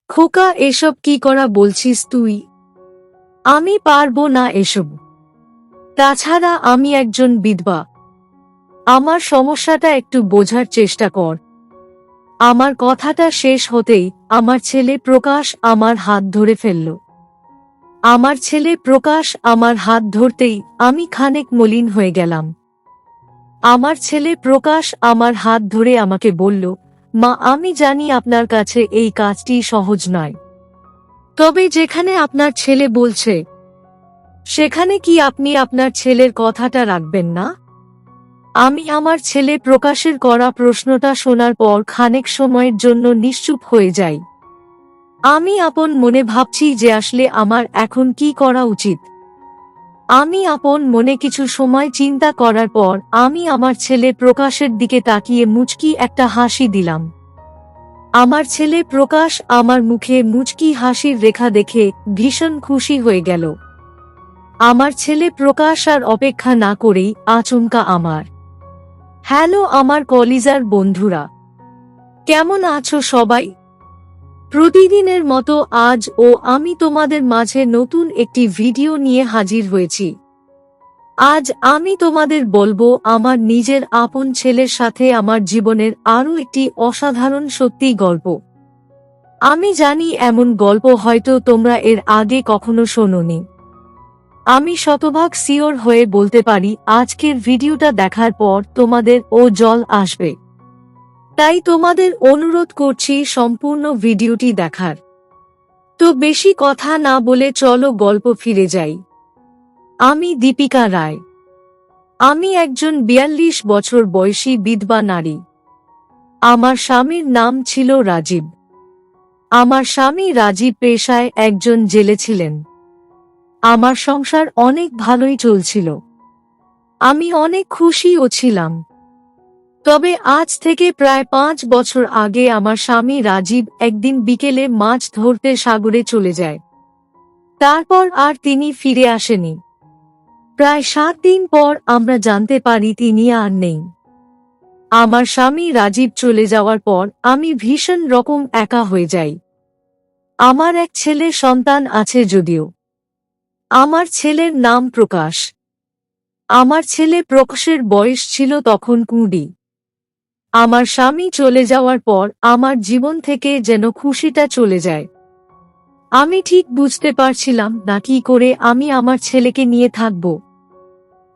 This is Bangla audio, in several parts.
খোকা, এসব কি করা বলছিস তুই? আমি পারবো না এসব। তাছাড়া আমি একজন বিধবা। আমার সমস্যাটা একটু বোঝার চেষ্টা কর। আমার কথাটা শেষ হতেই আমার ছেলে প্রকাশ আমার হাত ধরে ফেলল। আমার ছেলে প্রকাশ আমার হাত ধরতেই আমি খানিক মলিন হয়ে গেলাম। আমার ছেলে প্রকাশ আমার হাত ধরে আমাকে বলল, মা, আমি জানি আপনার কাছে এই কাজটি সহজ নয়, তবে যেখানে আপনার ছেলে বলছে সেখানে কি আপনি আপনার ছেলের কথাটা রাখবেন না? আমি আমার ছেলে প্রকাশের করা প্রশ্নটা শোনার পর খানেক সময়ের জন্য নিশ্চুপ হয়ে যাই। আমি আপন মনে ভাবছি যে আসলে আমার এখন কি করা উচিত। আমি আপন মনে কিছু সময় চিন্তা করার পর আমি আমার ছেলে প্রকাশের দিকে তাকিয়ে মুচকি একটা হাসি দিলাম। আমার ছেলে প্রকাশ আমার মুখে মুচকি হাসির রেখা দেখে ভীষণ খুশি হয়ে গেল। আমার ছেলে প্রকাশ আর অপেক্ষা না করেই আচমকা আমার হ্যালো আমার কলিজার বন্ধুরা, কেমন আছো সবাই? প্রতিদিনের মতো আজও আমি তোমাদের মাঝে নতুন একটি ভিডিও নিয়ে হাজির হয়েছি। আজ আমি তোমাদের বলবো আমার নিজের আপন ছেলের সাথে আমার জীবনের আরও একটি অসাধারণ সত্যি গল্প। আমি জানি এমন গল্প হয়তো তোমরা এর আগে কখনো শোনোনি। আমি শতভাগ সিওর হয়ে বলতে পারি আজকের ভিডিওটা দেখার পর তোমাদের জল আসবে। তাই তোমাদের অনুরোধ করছি সম্পূর্ণ ভিডিওটি দেখার। তো বেশি কথা না বলে চলো গল্প ফিরে যাই। আমি দীপিকা রায়। আমি একজন ৪২ বছর বয়সী বিধবা নারী। আমার স্বামীর নাম ছিল রাজীব। আমার স্বামী রাজীব পেশায় একজন জেলে ছিলেন। আমার সংসার অনেক ভালোই চলছিল। আমি অনেক খুশিও ছিলাম। তবে আজ থেকে প্রায় ৫ বছর আগে আমার স্বামী রাজীব একদিন বিকেলে মাছ ধরতে সাগরে চলে যায়। তারপর আর তিনি ফিরে আসেনি। প্রায় ৭ দিন পর আমরা জানতে পারি তিনি আর নেই। আমার স্বামী রাজীব চলে যাওয়ার পর আমি ভীষণ রকম একা হয়ে যাই। আমার এক ছেলে সন্তান আছে যদিও। আমার ছেলের নাম প্রকাশ। আমার ছেলে প্রকাশের বয়স ছিল তখন ২০। আমার স্বামী চলে যাওয়ার পর আমার জীবন থেকে যেন খুশিটা চলে যায়। আমি ঠিক বুঝতে পারছিলাম না কি করে আমি আমার ছেলেকে নিয়ে থাকব।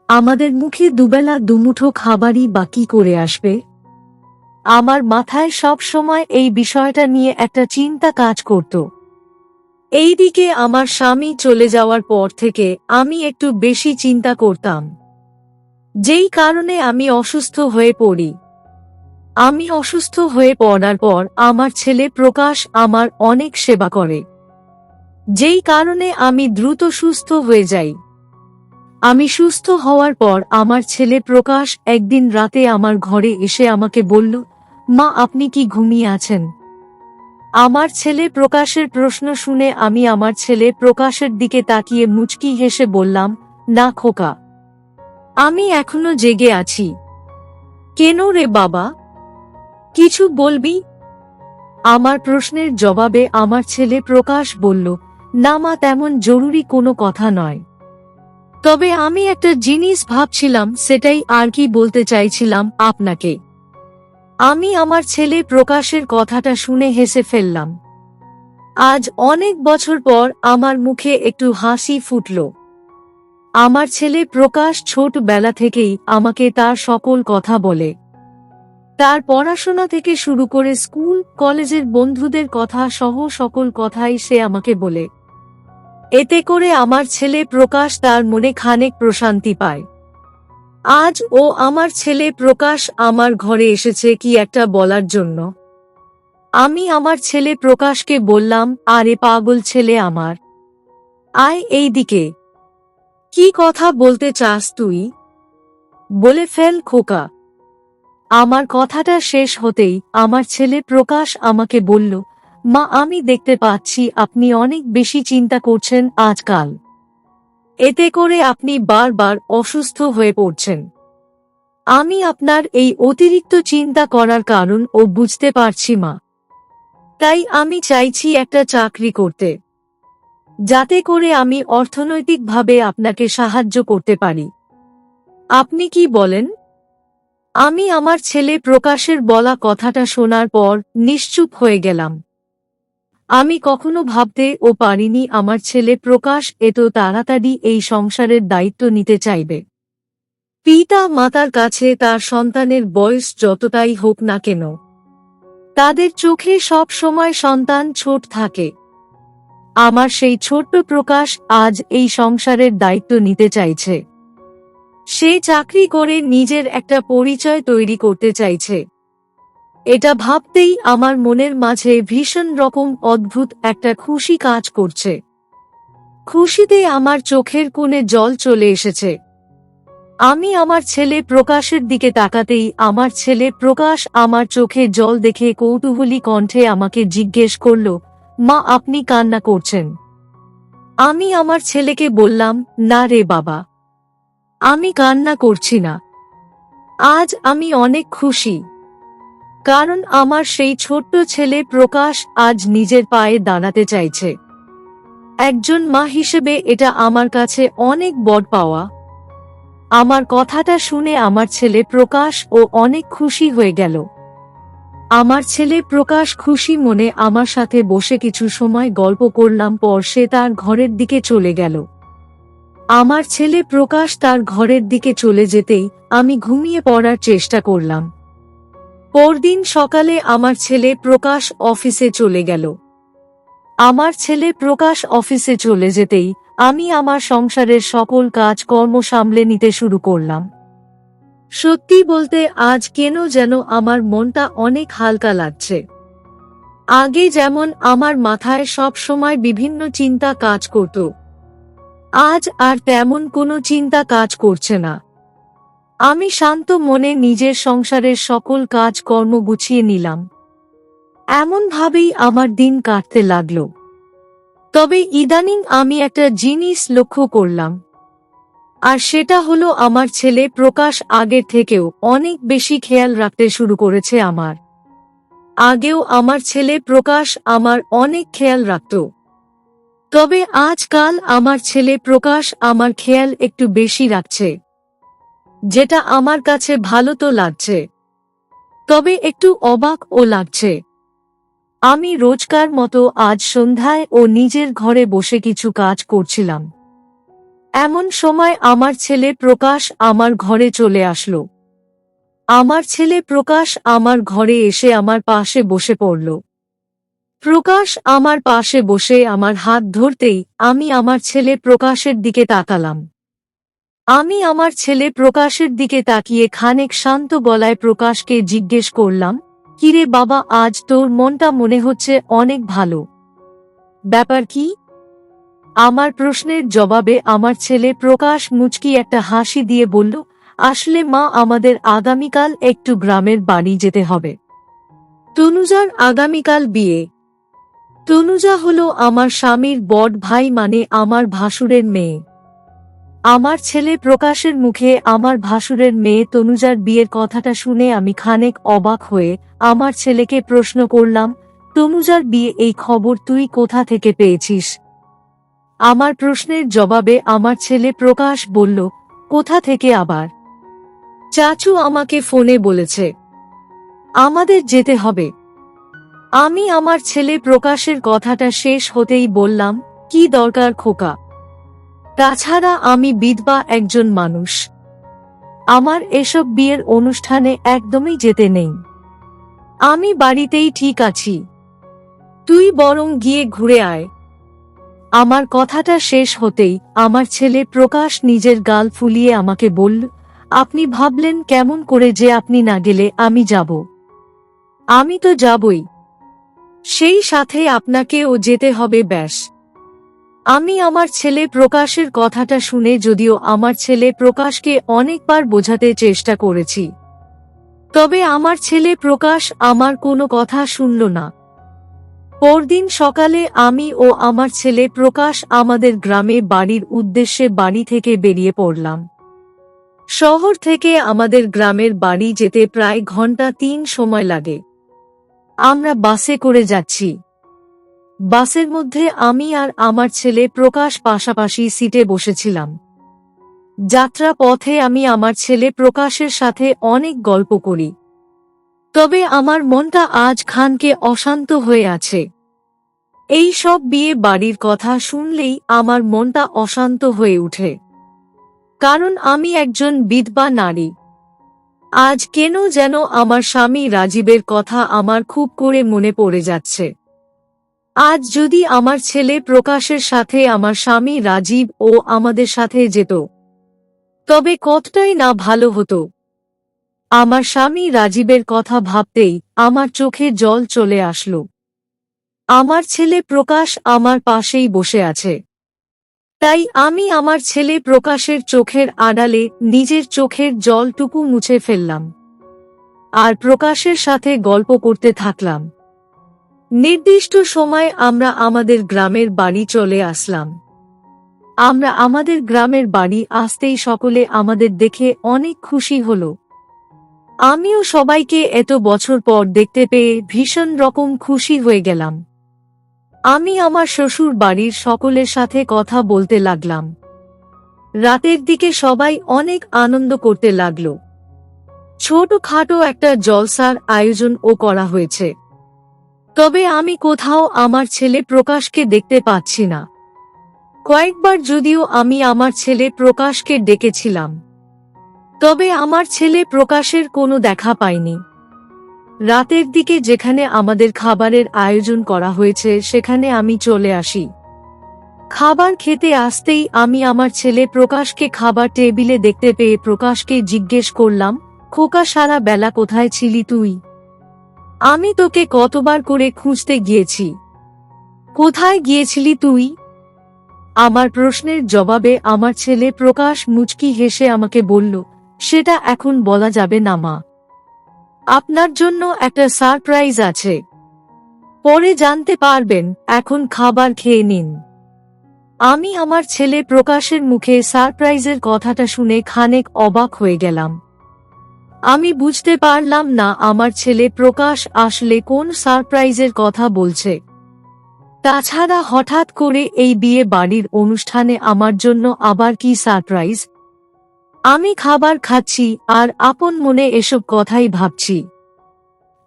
আমাদের মুখে দুবেলা দুমুঠো খাবারই বা কি করে আসবে। আমার মাথায় সব সময় এই বিষয়টা নিয়ে একটা চিন্তা কাজ করত। এইদিকে আমার স্বামী চলে যাওয়ার পর থেকে আমি একটু বেশি চিন্তা করতাম, যেই কারণে আমি অসুস্থ হয়ে পড়ি। আমি অসুস্থ হয়ে পড়ার পর আমার ছেলে প্রকাশ আমার অনেক সেবা করে, যেই কারণে আমি দ্রুত সুস্থ হয়ে যাই। আমি সুস্থ হওয়ার পর আমার ছেলে প্রকাশ একদিন রাতে আমার ঘরে এসে আমাকে বলল, মা, আপনি কি ঘুমিয়ে আছেন? আমার ছেলে প্রকাশের প্রশ্ন শুনে আমি আমার ছেলে প্রকাশের দিকে তাকিয়ে মুচকি হেসে বললাম, না খোকা, আমি এখনো জেগে আছি। কেন রে বাবা, কিছু বলবি? আমার প্রশ্নের জবাবে আমার ছেলে প্রকাশ বলল, না মা, তেমন জরুরি কোনো কথা নয়। তবে আমি একটা জিনিস ভাবছিলাম, সেটাই আর কি বলতে চাইছিলাম আপনাকে। আমি আমার ছেলে প্রকাশের কথাটা শুনে হেসে ফেললাম। আজ অনেক বছর পর আমার মুখে একটু হাসি ফুটল। আমার ছেলে প্রকাশ ছোটবেলা থেকেই আমাকে তার সকল কথা বলে। তার পড়াশোনা থেকে শুরু করে স্কুল কলেজের বন্ধুদের কথা সহ সকল কথাই সে আমাকে বলে। এতে করে আমার ছেলে প্রকাশ তার মনে খানিক প্রশান্তি পায়। আজ আমার ছেলে প্রকাশ আমার ঘরে এসেছে কি একটা বলার জন্য। আমি আমার ছেলে প্রকাশকে বললাম, আরে পাগল ছেলে আমার, আয় এই দিকে। কি কথা বলতে চাস তুই? বলে ফেল খোকা। আমার কথাটা শেষ হতেই আমার ছেলে প্রকাশ আমাকে বলল, মা, আমি দেখতে পাচ্ছি আপনি অনেক বেশি চিন্তা করছেন আজকাল। এতে করে আপনি বারবার অসুস্থ হয়ে পড়ছেন। আমি আপনার এই অতিরিক্ত চিন্তা করার কারণ বুঝতে পারছি মা। তাই আমি চাইছি একটা চাকরি করতে, যাতে করে আমি অর্থনৈতিকভাবে আপনাকে সাহায্য করতে পারি। আপনি কি বলেন? আমি আমার ছেলে প্রকাশের বলা কথাটা শোনার পর নিশ্চুপ হয়ে গেলাম। আমি কখনো ভাবতেও পারিনি আমার ছেলে প্রকাশ এত তাড়াতাড়ি এই সংসারের দায়িত্ব নিতে চাইবে। পিতা মাতার কাছে তার সন্তানের বয়স যতটাই হোক না কেন, তাদের চোখে সব সময় সন্তান ছোট থাকে। আমার সেই ছোট্ট প্রকাশ আজ এই সংসারের দায়িত্ব নিতে চাইছে। সে চাকরি করে নিজের একটা পরিচয় তৈরি করতে চাইছে। এটা ভাবতেই আমার মনের মাঝে ভীষণ রকম অদ্ভুত একটা খুশি কাজ করছে। খুশিতে আমার চোখের কোণে জল চলে এসেছে। আমি আমার ছেলে প্রকাশের দিকে তাকাতেই আমার ছেলে প্রকাশ আমার চোখে জল দেখে কৌতূহলী কণ্ঠে আমাকে জিজ্ঞেস করল, মা, আপনি কান্না করছেন? আমি আমার ছেলেকে বললাম, না রে বাবা, আমি কান্না করছি না। আজ আমি অনেক খুশি, কারণ আমার সেই ছোট্ট ছেলে প্রকাশ আজ নিজের পায়ে দাঁড়াতে চাইছে। একজন মা হিসেবে এটা আমার কাছে অনেক বড় পাওয়া। আমার কথাটা শুনে আমার ছেলে প্রকাশ অনেক খুশি হয়ে গেল। আমার ছেলে প্রকাশ খুশি মনে আমার সাথে বসে কিছু সময় গল্প করলাম, পর সে তার ঘরের দিকে চলে গেল। আমার ছেলে প্রকাশ তার ঘরের দিকে চলে যেতেই আমি ঘুমিয়ে পড়ার চেষ্টা করলাম। পরদিন সকালে আমার ছেলে প্রকাশ অফিসে চলে গেল। আমার ছেলে প্রকাশ অফিসে চলে যেতেই আমি আমার সংসারের সকল কাজকর্ম সামলে নিতে শুরু করলাম। সত্যি বলতে আজ কেন যেন আমার মনটা অনেক হালকা লাগছে। আগে যেমন আমার মাথায় সব সময় বিভিন্ন চিন্তা কাজ করত, আজ আর তেমন কোনো চিন্তা কাজ করছে না। আমি শান্ত মনে নিজের সংসারের সকল কাজকর্ম গুছিয়ে নিলাম। এমনভাবেই আমার দিন কাটতে লাগলো। তবে ইদানিং আমি একটা জিনিস লক্ষ্য করলাম, আর সেটা হলো আমার ছেলে প্রকাশ আগের থেকেও অনেক বেশি খেয়াল রাখতে শুরু করেছে আমার। আগেও আমার ছেলে প্রকাশ আমার অনেক খেয়াল রাখত, তবে আজকাল আমার ছেলে প্রকাশ আমার খেয়াল একটু বেশি রাখছে, যেটা আমার কাছে ভালো তো লাগছে, তবে একটু অবাকও লাগছে। আমি রোজকার মতো আজ সন্ধ্যায় নিজের ঘরে বসে কিছু কাজ করছিলাম। এমন সময় আমার ছেলে প্রকাশ আমার ঘরে চলে আসলো। আমার ছেলে প্রকাশ আমার ঘরে এসে আমার পাশে বসে পড়ল। প্রকাশ আমার পাশে বসে আমার হাত ধরতেই আমি আমার ছেলে প্রকাশের দিকে তাকালাম। আমি আমার ছেলে প্রকাশের দিকে তাকিয়ে খানিক শান্ত গলায় প্রকাশকে জিজ্ঞেস করলাম, কিরে বাবা, আজ তোর মনটা মনে হচ্ছে অনেক ভালো, ব্যাপার কি? আমার প্রশ্নের জবাবে আমার ছেলে প্রকাশ মুচকি একটা হাসি দিয়ে বলল, আসলে মা, আমাদের আগামীকাল একটু গ্রামের বাড়ি যেতে হবে। তনুজার আগামীকাল বিয়ে। তনুজা হলো আমার স্বামীর বড় ভাই, মানে আমার ভাসুরের মেয়ে। আমার ছেলে প্রকাশের মুখে আমার ভাসুরের মেয়ে তনুজার বিয়ের কথাটা শুনে আমি খানিক অবাক হয়ে আমার ছেলেকে প্রশ্ন করলাম, তনুজার বিয়ে, এই খবর তুই কোথা থেকে পেয়েছিস? আমার প্রশ্নের জবাবে আমার ছেলে প্রকাশ বলল, কোথা থেকে আবার? চাচু আমাকে ফোনে বলেছে আমাদের যেতে হবে। আমি আমার ছেলে প্রকাশের কথাটা শেষ হতেই বললাম, কি দরকার খোকা? তাছাড়া আমি বিধবা একজন মানুষ, আমার এসব বিয়ের অনুষ্ঠানে একদমই যেতে নেই। আমি বাড়িতেই ঠিক আছি, তুই বরং গিয়ে ঘুরে আয়। আমার কথাটা শেষ হতেই আমার ছেলে প্রকাশ নিজের গাল ফুলিয়ে আমাকে বলল, আপনি ভাবলেন কেমন করে যে আপনি না গেলে আমি যাব? আমি তো যাবই, সেই সাথে আপনাকেও যেতে হবে। ব্যাস। আমি আমার ছেলে প্রকাশের কথাটা শুনে যদিও আমার ছেলে প্রকাশকে অনেকবার বোঝাতে চেষ্টা করেছি, তবে আমার ছেলে প্রকাশ আমার কোনো কথা শুনল না। পরদিন সকালে আমি আমার ছেলে প্রকাশ আমাদের গ্রামে বাড়ির উদ্দেশ্যে বাড়ি থেকে বেরিয়ে পড়লাম। শহর থেকে আমাদের গ্রামের বাড়ি যেতে প্রায় ঘন্টা 3 সময় লাগে। আমরা বাসে করে যাচ্ছি। বাসের মধ্যে আমি আর আমার ছেলে প্রকাশ পাশাপাশি সিটে বসেছিলাম। যাত্রা পথে আমি আমার ছেলে প্রকাশের সাথে অনেক গল্প করি। তবে আমার মনটা আজ খানকে অশান্ত হয়ে আছে। এই সব বিয়ে বাড়ির কথা শুনলেই আমার মনটা অশান্ত হয়ে ওঠে। কারণ আমি একজন বিধবা নারী। আজ কেন যেন আমার স্বামী রাজীবের কথা আমার খুব করে মনে পড়ে যাচ্ছে। আজ যদি আমার ছেলে প্রকাশের সাথে আমার স্বামী রাজীব ও আমাদের সাথে যেত, তবে কতটাই না ভালো হতো। আমার স্বামী রাজীবের কথা ভাবতেই আমার চোখে জল চলে আসলো। আমার ছেলে প্রকাশ আমার পাশেই বসে আছে। তাই আমি আমার ছেলে প্রকাশের চোখের আড়ালে নিজের চোখের জলটুকু মুছে ফেললাম আর প্রকাশের সাথে গল্প করতে থাকলাম। নির্দিষ্ট সময় আমরা আমাদের গ্রামের বাড়ি চলে আসলাম। আমরা আমাদের গ্রামের বাড়ি আসতেই সকলে আমাদের দেখে অনেক খুশি হলো। আমিও সবাইকে এত বছর পর দেখতে পেয়ে ভীষণ রকম খুশি হয়ে গেলাম। আমি আমার শ্বশুর বাড়ির সকলের সাথে কথা বলতে লাগলাম। রাতের দিকে সবাই অনেক আনন্দ করতে লাগলো। ছোটখাটো একটা জলসার আয়োজনও করা হয়েছে। তবে আমি কোথাও আমার ছেলে প্রকাশকে দেখতে পাচ্ছি না। কয়েকবার যদিও আমি আমার ছেলে প্রকাশকে ডেকেছিলাম, তবে আমার ছেলে প্রকাশের কোনো দেখা পাইনি। রাতের দিকে যেখানে আমাদের খাবারের আয়োজন করা হয়েছে সেখানে আমি চলে আসি। খাবার খেতে আসতেই আমি আমার ছেলে প্রকাশকে খাবার টেবিলে দেখতে পেয়ে প্রকাশকে জিজ্ঞেস করলাম, খোকা, সারা বেলা কোথায় ছিলি তুই? আমি তোকে কতবার করে খুঁজতে গিয়েছি। কোথায় গিয়েছিলি তুই? আমার প্রশ্নের জবাবে আমার ছেলে প্রকাশ মুচকি হেসে আমাকে বলল, সেটা এখন বলা যাবে না মা। আপনার জন্য একটা সারপ্রাইজ আছে, পরে জানতে পারবেন, এখন খাবার খেয়ে নিন। আমি আমার ছেলে প্রকাশের মুখে সারপ্রাইজের কথাটা শুনে খানিক অবাক হয়ে গেলাম। আমি বুঝতে পারলাম না আমার ছেলে প্রকাশ আসলে কোন সারপ্রাইজের কথা বলছে। তাছাড়া হঠাৎ করে এই বিয়ে বাড়ির অনুষ্ঠানে আমার জন্য আবার কি সারপ্রাইজ? আমি খাবার খাচ্ছি আর আপন মনে এসব কথাই ভাবছি।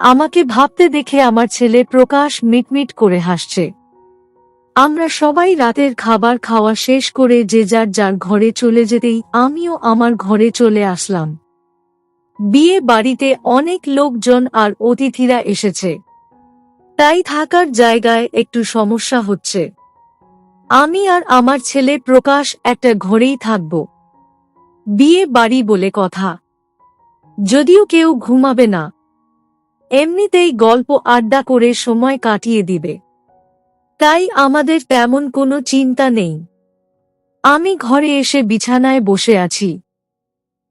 আমাকে ভাবতে দেখে আমার ছেলে প্রকাশ মিটমিট করে হাসছে। আমরা সবাই রাতের খাবার খাওয়া শেষ করে যে যার যার ঘরে চলে যেতেই আমিও আমার ঘরে চলে আসলাম। বিয়ে বাড়িতে অনেক লোকজন আর অতিথিরা এসেছে, তাই থাকার জায়গায় একটু সমস্যা হচ্ছে। আমি আর আমার ছেলে প্রকাশ একটা ঘরেই থাকব। বিয়ে বাড়ি বলে কথা, যদিও কেউ ঘুমাবে না, এমনিতেই গল্প আড্ডা করে সময় কাটিয়ে দিবে, তাই আমাদের তেমন কোনো চিন্তা নেই। আমি ঘরে এসে বিছানায় বসে আছি।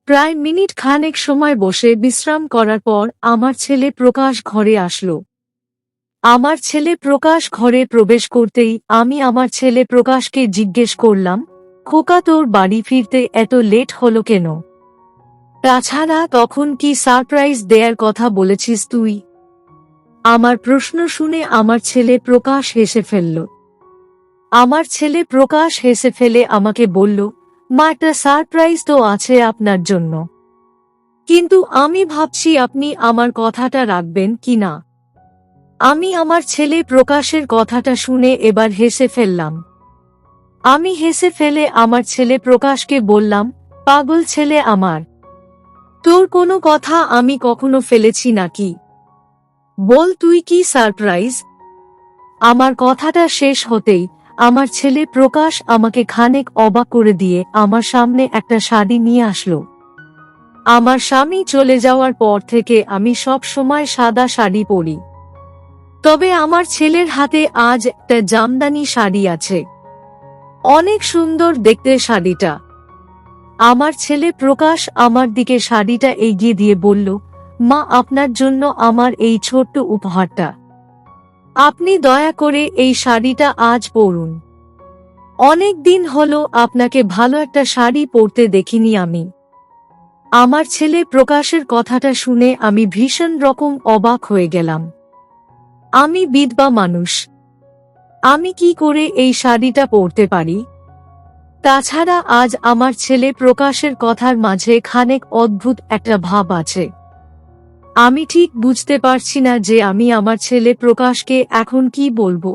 প্রায় মিনিট খানেক সময় বসে বিশ্রাম করার পর আমার ছেলে প্রকাশ ঘরে আসলো। আমার ছেলে প্রকাশ ঘরে প্রবেশ করতেই আমি আমার ছেলে প্রকাশকে জিজ্ঞেস করলাম, খোকা, তোর বাড়ি ফিরতে এত লেট হলো কেন? তাছাড়া তখন কি সারপ্রাইজ দেয়ার কথা বলেছিস তুই? আমার প্রশ্ন শুনে আমার ছেলে প্রকাশ হেসে ফেলল। আমার ছেলে প্রকাশ হেসে ফেলে আমাকে বলল, মা, একটা সারপ্রাইজ তো আছে আপনার জন্য, কিন্তু আমি ভাবছি আপনি আমার কথাটা রাখবেন কি না। আমি আমার ছেলে প্রকাশের কথাটা শুনে এবার হেসে ফেললাম। আমি হেসে ফেলে আমার ছেলে প্রকাশকে বললাম, পাগল ছেলে আমার, তোর কোনো কথা আমি কখনো ফেলেছি নাকি? বল, তুই কি সারপ্রাইজ? আমার কথাটা শেষ হতেই আমার ছেলে প্রকাশ আমাকে খানিক অবাক করে দিয়ে আমার সামনে একটা শাড়ি নিয়ে আসলো। আমার স্বামী চলে যাওয়ার পর থেকে আমি সব সময় সাদা শাড়ি পরি, তবে আমার ছেলের হাতে আজ একটা জামদানি শাড়ি আছে। অনেক সুন্দর দেখতে শাড়িটা। আমার ছেলে প্রকাশ আমার দিকে শাড়িটা এগিয়ে দিয়ে বলল, মা, আপনার জন্য আমার এই ছোট্ট উপহারটা। আপনি দয়া করে এই শাড়িটা আজ পরুন। অনেক দিন হলো আপনাকে ভালো একটা শাড়ি পরতে দেখিনি আমি। আমার ছেলে প্রকাশের কথাটা শুনে আমি ভীষণ রকম অবাক হয়ে গেলাম। আমি বিধবা মানুষ। আমি কি করে এই শাড়িটা পরতে পারি? তাছাড়া আজ আমার ছেলে প্রকাশের কথার মাঝে খানিক অদ্ভুত একটা ভাব আছে। আমি ঠিক বুঝতে পারছি না যে আমি আমার ছেলে প্রকাশকে এখন কি বলবো।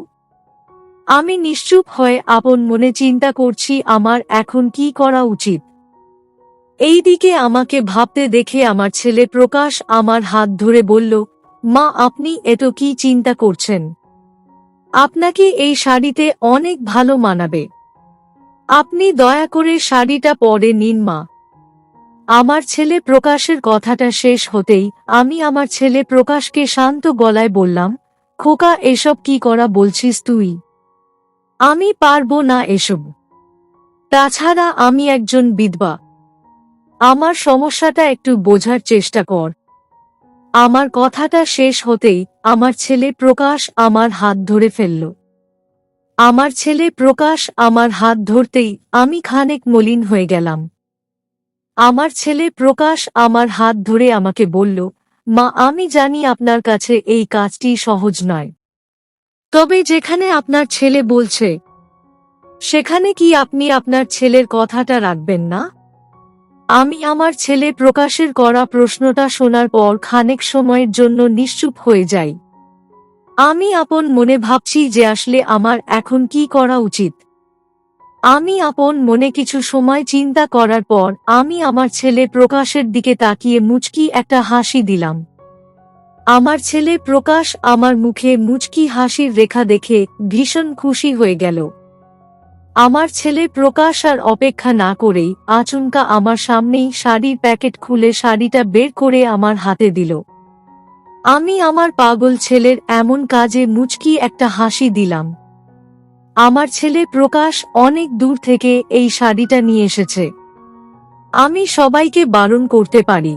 আমি নিশ্চুপ হয়ে আপন মনে চিন্তা করছি আমার এখন কি করা উচিত। এইদিকে আমাকে ভাবতে দেখে আমার ছেলে প্রকাশ আমার হাত ধরে বলল, মা, আপনি এত কি চিন্তা করছেন? আপনাকে এই শাড়িতে অনেক ভালো মানাবে। আপনি দয়া করে শাড়িটা পরে নিন মা। আমার ছেলে প্রকাশের কথাটা শেষ হতেই আমি আমার ছেলে প্রকাশকে শান্ত গলায় বললাম, খোকা, এসব কি করা বলছিস তুই? আমি পারবো না এসব। তাছাড়া আমি একজন বিধবা। আমার সমস্যাটা একটু বোঝার চেষ্টা কর। আমার কথাটা শেষ হতেই আমার ছেলে প্রকাশ আমার হাত ধরে ফেলল। আমার ছেলে প্রকাশ আমার হাত ধরতেই আমি খানিক মলিন হয়ে গেলাম। আমার ছেলে প্রকাশ আমার হাত ধরে আমাকে বলল, মা, আমি জানি আপনার কাছে এই কাজটি সহজ নয়। তবে যেখানে আপনার ছেলে বলছে, সেখানে কি আপনি আপনার ছেলের কথাটা রাখবেন না? আমি আমার ছেলে প্রকাশের করা প্রশ্নটা শোনার পর খানিক সময়ের জন্য নিশ্চুপ হয়ে যাই। আমি আপন মনে ভাবছি যে আসলে আমার এখন কি করা উচিত। আমি আপন মনে কিছু সময় চিন্তা করার পর আমি আমার ছেলে প্রকাশের দিকে তাকিয়ে মুচকি একটা হাসি দিলাম। আমার ছেলে প্রকাশ আমার মুখে মুচকি হাসির রেখা দেখে ভীষণ খুশি হয়ে গেল। আমার ছেলে প্রকাশ আর অপেক্ষা না করেই আচমকা আমার সামনেই শাড়ির প্যাকেট খুলে শাড়িটা বের করে আমার হাতে দিল। আমি আমার পাগল ছেলের এমন কাজে মুচকি একটা হাসি দিলাম। আমার ছেলে প্রকাশ অনেক দূর থেকে এই শাড়িটা নিয়ে এসেছে। আমি সবাইকে বারণ করতে পারি,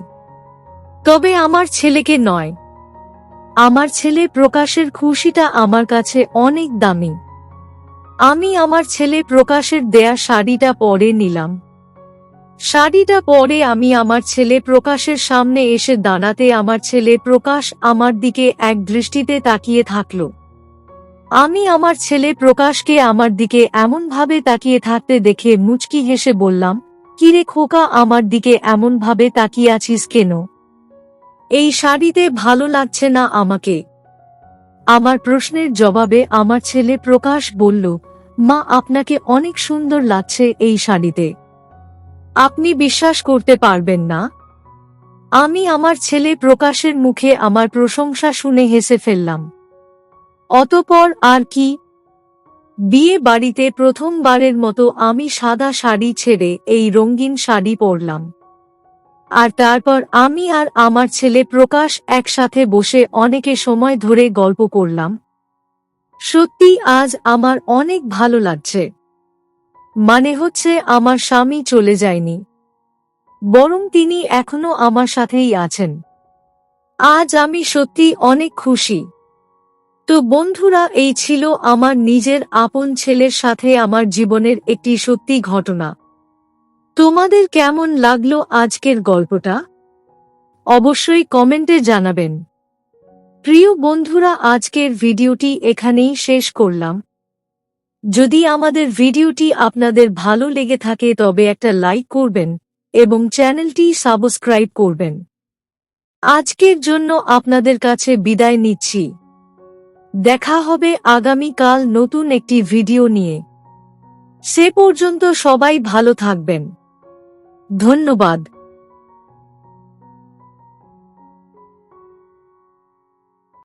তবে আমার ছেলেকে নয়। আমার ছেলে প্রকাশের খুশিটা আমার কাছে অনেক দামি। আমি আমার ছেলে প্রকাশের দেয়া শাড়িটা পরে নিলাম। শাড়িটা পরে আমি আমার ছেলে প্রকাশের সামনে এসে দাঁড়াতে আমার ছেলে প্রকাশ আমার দিকে এক দৃষ্টিতে তাকিয়ে থাকল। আমি আমার ছেলে প্রকাশকে আমার দিকে এমনভাবে তাকিয়ে থাকতে দেখে মুচকি হেসে বললাম, কিরে খোকা, আমার দিকে এমনভাবে তাকিয়ে আছিস কেন? এই শাড়িতে ভালো লাগছে না আমাকে? আমার প্রশ্নের জবাবে আমার ছেলে প্রকাশ বলল, মা, আপনাকে অনেক সুন্দর লাগছে এই শাড়িতে। আপনি বিশ্বাস করতে পারবেন না। আমি আমার ছেলে প্রকাশের মুখে আমার প্রশংসা শুনে হেসে ফেললাম। অতঃপর আর কি, বিয়ে বাড়িতে প্রথমবারের মতো আমি সাদা শাড়ি ছেড়ে এই রঙিন শাড়ি পরলাম। আর তারপর আমি আর আমার ছেলে প্রকাশ একসাথে বসে অনেকে সময় ধরে গল্প করলাম। সত্যি আজ আমার অনেক ভালো লাগছে। মানে হচ্ছে আমার স্বামী চলে যায়নি, বরং তিনি এখনো আমার সাথেই আছেন। আজ আমি সত্যি অনেক খুশি। তো বন্ধুরা, এই ছিল আমার নিজের আপন ছেলের সাথে আমার জীবনের একটি সত্যি ঘটনা। তোমাদের কেমন লাগলো আজকের গল্পটা? অবশ্যই কমেন্টে জানাবেন। প্রিয় বন্ধুরা, আজকের ভিডিওটি এখানেই শেষ করলাম। যদি আমাদের ভিডিওটি আপনাদের ভালো লেগে থাকে তবে একটা লাইক করবেন এবং চ্যানেলটি সাবস্ক্রাইব করবেন। আজকের জন্য আপনাদের কাছে বিদায় নিচ্ছি। দেখা হবে আগামীকাল নতুন একটি ভিডিও নিয়ে। সে পর্যন্ত সবাই ভালো থাকবেন। ধন্যবাদ।